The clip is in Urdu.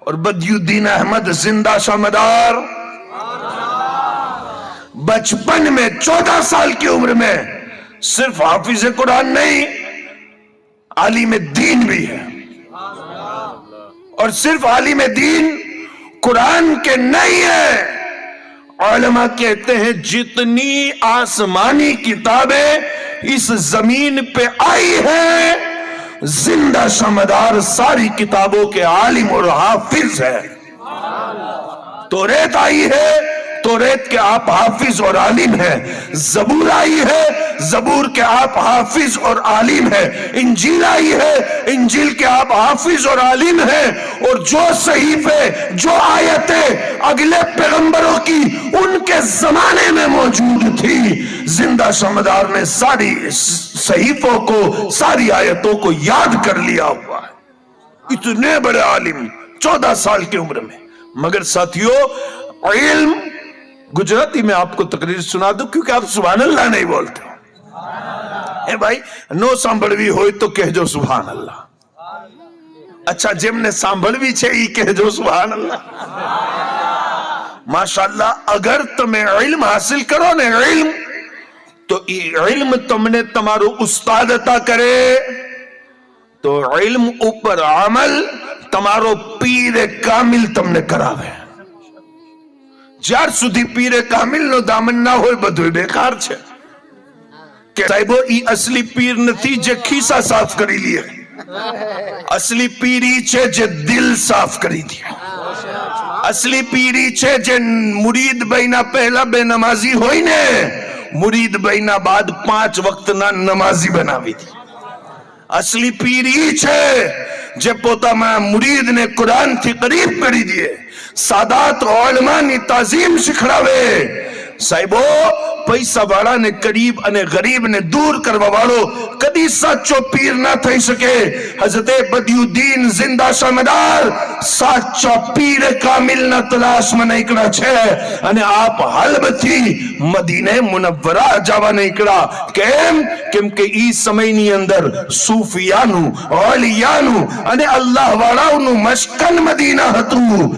اور بدیالدین احمد زندہ شمدار بچپن میں 14 سال کی عمر میں صرف حافظ قرآن نہیں عالم دین بھی ہے، اور صرف عالم دین قرآن کے نہیں ہے۔ علماء کہتے ہیں جتنی آسمانی کتابیں اس زمین پہ آئی ہیں زندہ شمدار ساری کتابوں کے عالم اور حافظ ہے۔ توریت آئی ہے، توریت کے آپ حافظ اور عالم ہیں۔ زبور آئی ہے، زبور کے آپ حافظ اور عالم ہیں۔ انجیل آئی ہے، انجیل کے آپ حافظ اور عالم ہیں۔ اور جو صحیفے، جو آیتیں اگلے پیغمبروں کی ان کے زمانے میں موجود تھی، زندہ شمدار نے ساری صحیفوں کو، ساری آیتوں کو یاد کر لیا ہوا ہے۔ اتنے بڑے عالم 14 سال کی عمر میں۔ مگر ساتھیوں، علم، گجراتی میں آپ کو تقریر سنا دوں کیونکہ آپ سبحان اللہ نہیں بولتے ہو۔ اے بھائی نو سانبھڑوی ہوئی تو کہہ جو سبحان اللہ۔ اچھا جم نے سانبھڑوی چھے ہی کہہ جو سبحان اللہ۔ ماشاءاللہ اگر تمہیں علم حاصل کرو نے علم، تو علم تم نے تمہارو استاد عطا کرے، تو علم اوپر عمل تمہارو پیر کامل تم نے کراوے۔ جار سدھی پیر کامل نو دامن نہ ہوئے بدوئی بیکار چھے کہ صاحبو ای اصلی پیر نتی جے کھیسا صاف کری لیے، اصلی پیری چھے جے دل صاف کری دیا، اصلی پیری چھے جے مرید بینہ پہلا بے نمازی ہوئی نے، مرید بینہ بعد 5 وقت نہ نمازی بناوی دی۔ اصلی پیری چھے جے پوتا میں مرید نے قرآن تھی قریب کری دیئے، سادات علماء نے تعظیم سکھڑاوے۔ صاحبو پیسہ والا نے قریب انے غریب نے دور کروا والو کدی سچو پیر نہ تھئی سکے۔ حضرت بدیالدین زندہ شمدار سچو پیر کامل نہ تلاش میں نہیں کڑا چھے، انے آپ حلب تھی مدینہ منورہ جاوہ نہیں کڑا کہ ای سمینی اندر صوفیانو اولیانو انے اللہ والا انو مشکن مدینہ ہتو۔